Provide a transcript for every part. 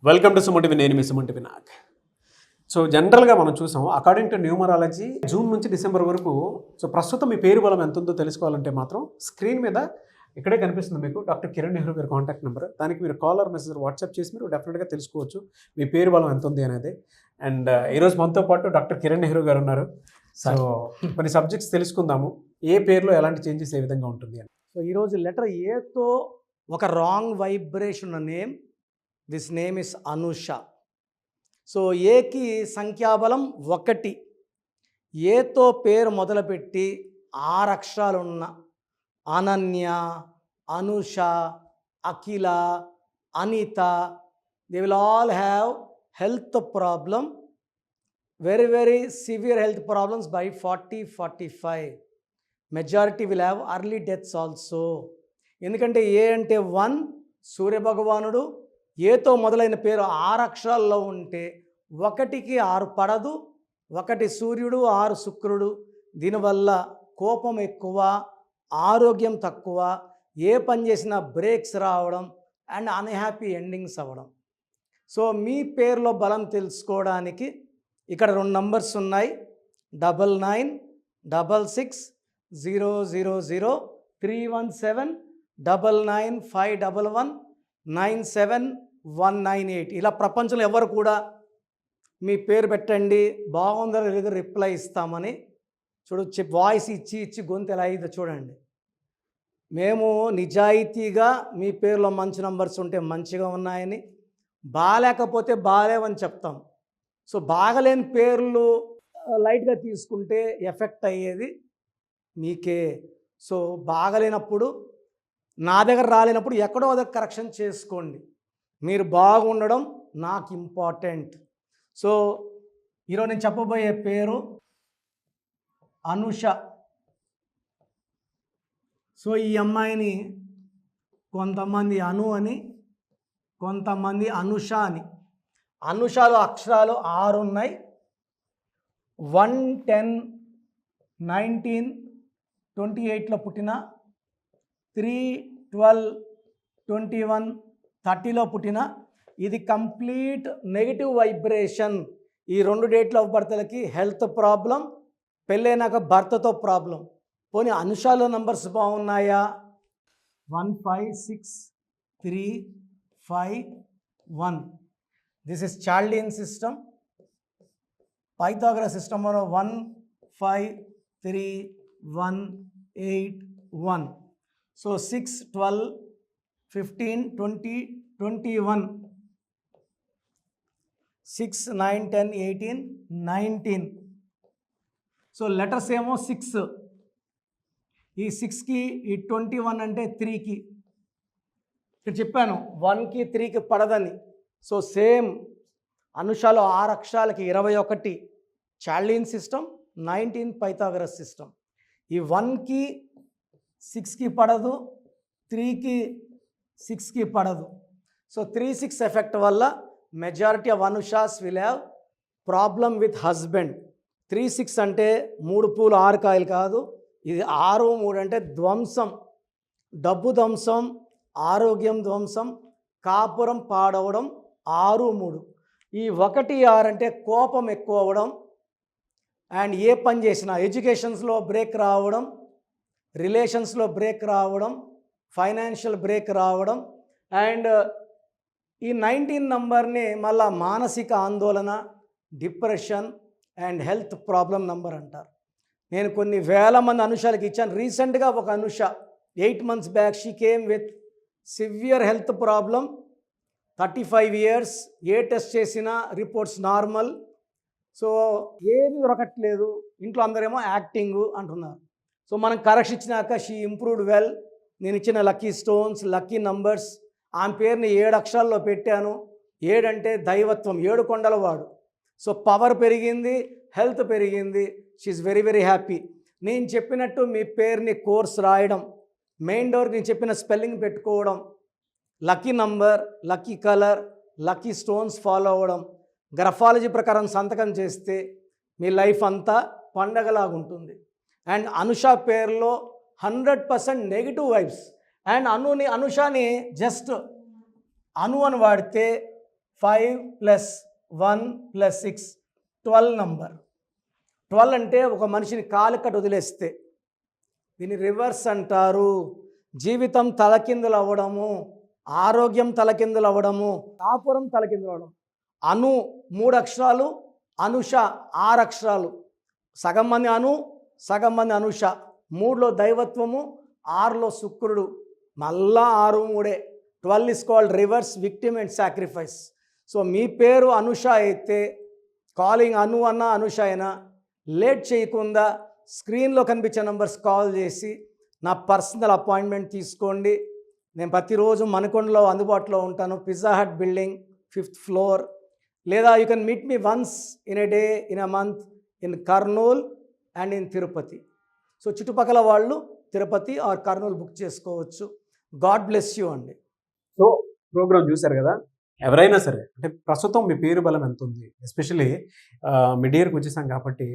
Welcome to Suman నేను మీ Suman Vinayak. So జనరల్గా మనం చూసాం అకార్డింగ్ టు న్యూమరాలజీ జూన్ నుంచి డిసెంబర్ వరకు సో ప్రస్తుతం మీ పేరు బలం ఎంత ఉందో తెలుసుకోవాలంటే మాత్రం స్క్రీన్ మీద ఇక్కడే కనిపిస్తుంది మీకు డాక్టర్ కిరణ్ నెహ్రూ గారి కాంటాక్ట్ నెంబర్. దానికి మీరు కాలర్ మెసేజ్ వాట్సాప్ చేసి మీరు డెఫినెట్గా తెలుసుకోవచ్చు మీ పేరు బలం ఎంత ఉంది అనేది. అండ్ ఈరోజు మనతో పాటు డాక్టర్ కిరణ్ నెహ్రూ గారు ఉన్నారు. సో కొన్ని సబ్జెక్ట్స్ తెలుసుకుందాము, ఏ పేరులో ఎలాంటి చేంజెస్ ఏ విధంగా ఉంటుంది అని. సో ఈరోజు లెటర్ ఏతో ఒక రాంగ్ వైబ్రేషన్ ఉన్న name, this name is Anusha. So ఏకి సంఖ్యాబలం 1. ఏతో పేరు మొదలుపెట్టి 6 అక్షరాలు ఉన్న Ananya, Anusha, Akhila, Anitha, they will all have health problem, very severe health problems by 40-45. Majority will have early deaths also. ఎందుకంటే ఏ అంటే 1 సూర్యభగవానుడు, ఏతో మొదలైన పేరు 6 అక్షరాల్లో ఉంటే 1కి 6 పడదు, 1 సూర్యుడు 6 శుక్రుడు. దీనివల్ల కోపం ఎక్కువ, ఆరోగ్యం తక్కువ, ఏ పని చేసినా బ్రేక్స్ రావడం అండ్ అన్హ్యాపీ ఎండింగ్స్ అవ్వడం. సో మీ పేరులో బలం తెలుసుకోవడానికి ఇక్కడ 2 నంబర్స్ ఉన్నాయి, 99660310399511971978. ఇలా ప్రపంచంలో ఎవరు కూడా మీ పేరు పెట్టండి బాగుందో లేదో రిప్లై ఇస్తామని. చూడు వాయిస్ ఇచ్చి గొంతు ఎలా అయిందో చూడండి. మేము నిజాయితీగా మీ పేరులో మంచి నంబర్స్ ఉంటే మంచిగా ఉన్నాయని, బాగాలేకపోతే బాగాలేవని చెప్తాం. సో బాగలేని పేర్లు లైట్గా తీసుకుంటే ఎఫెక్ట్ అయ్యేది మీకే. సో బాగలేనప్పుడు నా దగ్గర రాలేనప్పుడు ఎక్కడో దగ్గర కరెక్షన్ చేసుకోండి. మీరు బాగుండడం నాకు ఇంపార్టెంట్. సో ఈరోజు నేను చెప్పబోయే పేరు అనుష. సో ఈ అమ్మాయిని కొంతమంది అను అని, కొంతమంది అనుష అని. అనుషాలో అక్షరాలు 6 ఉన్నాయి. 1, 10, 19, 28లో పుట్టిన, 3, 12, 21, 30లో పుట్టిన. ఇది కంప్లీట్ నెగిటివ్ వైబ్రేషన్. ఈ 2 డేట్ల భర్తలకి హెల్త్ ప్రాబ్లం, పెళ్ళైనాక భర్తతో ప్రాబ్లం. పోనీ అనుషాలో నంబర్స్ బాగున్నాయా? 1, 5, 6, 3, 5, 1. This is Chaldean system. Pythagoras system 1, 5, 3, 1, 8, 1. So 6, 12, 15, 20, 21. 6, 9, 10, 18, 19. So letters ఏమో 6. ఈ 6కి ఈ 21 అంటే 3కి. ఇక్కడ చెప్పాను 1కి 3కి పడదని. సో సేమ్ అనుషాలో 6 అక్షరాలకి 21 చాల్డియన్ సిస్టమ్, 19 పైథాగరస్ సిస్టమ్. ఈ 1కి 6కి పడదు, 3కి 6కి పడదు. సో 3-6 ఎఫెక్ట్ వల్ల majority of Anushas will have problem with husband. 3-6 అంటే 3 పూలు 6 కాయలు కాదు, ఇది 6, 3 అంటే ధ్వంసం, డబ్బు ధ్వంసం, ఆరోగ్యం ధ్వంసం, కాపురం పాడవడం. 6, 3. ఈ 1, 6 అంటే కోపం ఎక్కువ అవ్వడం అండ్ ఏ పని చేసినా ఎడ్యుకేషన్స్లో బ్రేక్ రావడం, రిలేషన్స్లో బ్రేక్ రావడం, ఫైనాన్షియల్ బ్రేక్ రావడం. అండ్ ఈ 19 నంబర్ని మళ్ళా మానసిక ఆందోళన, depression and health problem number అంటారు. నేను కొన్ని వేల మంది అనుషాలకి ఇచ్చాను. రీసెంట్గా ఒక Anusha 8 months back she came with severe health problem, 35 years. A test చేసినా రిపోర్ట్స్ నార్మల్. సో ఏమీ దొరకట్లేదు. ఇంట్లో అందరేమో యాక్టింగ్ అంటున్నారు. సో మనం కరెక్షన్ ఇచ్చినాక షీ ఇంప్రూవ్డ్ వెల్. నేను ఇచ్చిన లక్కీ స్టోన్స్, లక్కీ నంబర్స్, ఆమె పేరుని 7 అక్షరాల్లో పెట్టాను. 7 అంటే దైవత్వం, 7 కొండల వాడు. సో పవర్ పెరిగింది, హెల్త్ పెరిగింది. She very happy. నేను చెప్పినట్టు మీ పేరుని కోర్స్ రాయడం, మెయిన్ డోర్కి నేను చెప్పిన స్పెల్లింగ్ పెట్టుకోవడం, lucky number, lucky colour, lucky stones follow అవ్వడం, గ్రఫాలజీ ప్రకారం సంతకం చేస్తే మీ లైఫ్ అంతా పండగలాగుంటుంది. అండ్ అనుష పేరులో 100% నెగిటివ్ వైబ్స్. అండ్ అనుషాని జస్ట్ అను అని వాడితే 5 ప్లస్ 1 ప్లస్ 6 12 నంబర్. 12 అంటే ఒక మనిషిని కాలు కట్టు వదిలేస్తే దీన్ని రివర్స్ అంటారు. జీవితం తలకిందులు అవ్వడము, ఆరోగ్యం తలకిందులు అవ్వడము, కాపురం తలకిందులు అవ్వడం. అను 3 అక్షరాలు, అనుష 6 అక్షరాలు. సగం మంది అను, సగం మంది అనుష. 3లో దైవత్వము, 6లో శుక్రుడు. మళ్ళా 6 3. 12 is called reverse victim and sacrifice. So మీ పేరు అనుష అయితే కాలింగ్ అను అన్న అనుష అయినా లేట్ చేయకుండా స్క్రీన్లో కనిపించే నంబర్స్ కాల్ చేసి నా పర్సనల్ అపాయింట్మెంట్ తీసుకోండి. నేను ప్రతిరోజు మనకొండలో అందుబాటులో ఉంటాను. Pizza hut building 5th floor. లేదా you can meet me once in a day, in a month in Kurnool and in Tirupati. So చుట్టుపక్కల వాళ్ళు తిరుపతి ఆర్ కర్నూలు బుక్ చేసుకోవచ్చు. గాడ్ బ్లెస్ యూ అండి. సో ప్రోగ్రామ్ చూశారు కదా, ఎవరైనా సరే అంటే ప్రస్తుతం మీ పేరు బలం ఎంత ఉంది, ఎస్పెషలీ మిడ్ ఇయర్కి వచ్చేసాం కాబట్టి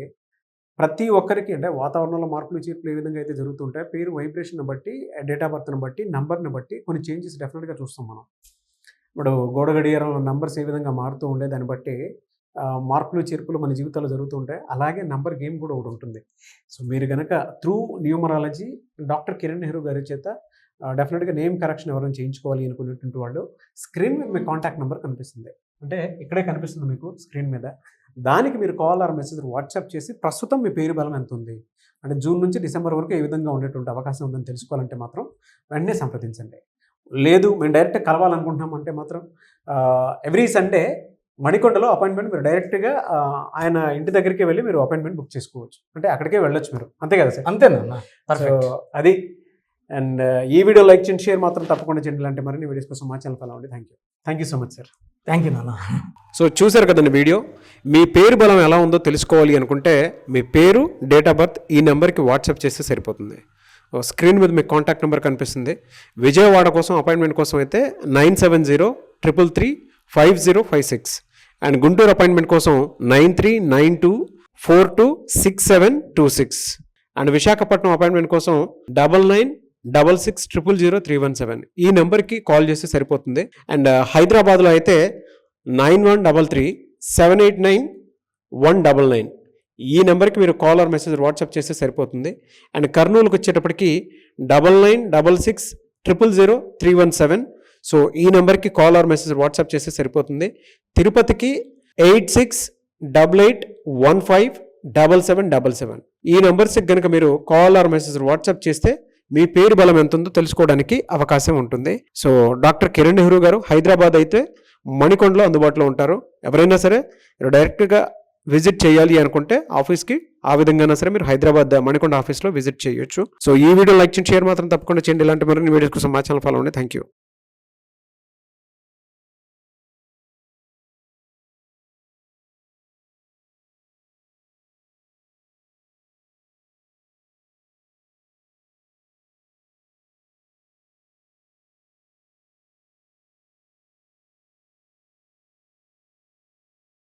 ప్రతి ఒక్కరికి అంటే వాతావరణంలో మార్పులు చేర్పులు ఏ విధంగా అయితే జరుగుతుంటాయి, పేరు వైబ్రేషన్ బట్టి, డేట్ ఆఫ్ బర్త్ని బట్టి, నంబర్ని బట్టి కొన్ని చేంజెస్ డెఫినెట్గా చూస్తాం మనం. ఇప్పుడు గోడ గడియారంలో నంబర్స్ ఏ విధంగా మారుతూ ఉండే దాన్ని బట్టి మార్పులు చేర్పులు మన జీవితాల్లో జరుగుతూ ఉంటాయి. అలాగే నంబర్ గేమ్ కూడా ఒకటి ఉంటుంది. సో మీరు కనుక through numerology doctor Kiran Nehru గారి చేత డెఫినెట్గా నేమ్ కరెక్షన్ ఎవరైనా చేయించుకోవాలి అనుకునేటువంటి వాళ్ళు స్క్రీన్ మీద మీ కాంటాక్ట్ నెంబర్ కనిపిస్తుంది, అంటే ఇక్కడే కనిపిస్తుంది మీకు స్క్రీన్ మీద. దానికి మీరు కాల్ ఆర్ మెసేజ్ వాట్సాప్ చేసి ప్రస్తుతం మీ పేరు బలం ఎంత ఉంది, అంటే జూన్ నుంచి డిసెంబర్ వరకు ఏ విధంగా ఉండేటువంటి అవకాశం ఉందని తెలుసుకోవాలంటే మాత్రం వెంటనే సంప్రదించండి. లేదు మేము డైరెక్ట్ కలవాలనుకుంటున్నాం అంటే మాత్రం ఎవ్రీ సండే మణికొండలో అపాయింట్మెంట్ మీరు డైరెక్ట్గా ఆయన ఇంటి దగ్గరికి వెళ్ళి మీరు అపాయింట్మెంట్ బుక్ చేసుకోవచ్చు, అంటే అక్కడికే వెళ్ళొచ్చు మీరు. అంతే కదా సార్? అంతేనా? సో అది. అండ్ ఈ వీడియో లైక్ చేయండి, షేర్ మాత్రం తప్పకుండా చేయండి. అంటే మరిన్ని వీడియోస్ కోసం మా ఛానల్ ఫాలో అవ్వండి. Thank you so much sir. Thank you నాన్న. సో చూశారు కదండి వీడియో. మీ పేరు బలం ఎలా ఉందో తెలుసుకోవాలి అనుకుంటే మీ పేరు, డేట్ ఆఫ్ బర్త్ ఈ నెంబర్కి వాట్సాప్ చేస్తే సరిపోతుంది. స్క్రీన్ మీద మీకు కాంటాక్ట్ నెంబర్ కనిపిస్తుంది. విజయవాడ కోసం అపాయింట్మెంట్ కోసం అయితే 9703335056 అండ్ గుంటూరు అపాయింట్మెంట్ కోసం 9392426726 అండ్ విశాఖపట్నం అపాయింట్మెంట్ కోసం 9966000317 ఈ నెంబర్కి కాల్ చేస్తే సరిపోతుంది. అండ్ హైదరాబాద్లో అయితే 9133789199 ఈ నెంబర్కి మీరు కాల్ ఆర్ మెసేజ్ వాట్సాప్ చేస్తే సరిపోతుంది. అండ్ కర్నూలుకి వచ్చేటప్పటికి 9966000317 సో ఈ నెంబర్కి కాల్ ఆర్ మెసేజ్ వాట్సాప్ చేస్తే సరిపోతుంది. తిరుపతికి 8688157777 ఈ నెంబర్స్కి కనుక మీరు కాల్ ఆర్ మెసేజ్ వాట్సాప్ చేస్తే మీ పేరు బలం ఎంత ఉందో తెలుసుకోవడానికి అవకాశం ఉంటుంది. సో డాక్టర్ కిరణ్ నెహ్రూ గారు హైదరాబాద్ అయితే మణికొండలో అందుబాటులో ఉంటారు. ఎవరైనా సరే డైరెక్ట్గా విజిట్ చేయాలి అనుకుంటే ఆఫీస్కి ఆ విధంగా సరే మీరు హైదరాబాద్ మణికొండ ఆఫీస్లో విజిట్ చేయొచ్చు. సో ఈ వీడియో లైక్ చేయండి, షేర్ మాత్రం తప్పకుండా చేయండి. ఇలాంటి మరిన్ని వీడియోస్ కోసం మా ఛానల్ ఫాలో అవ్వండి. Thank you.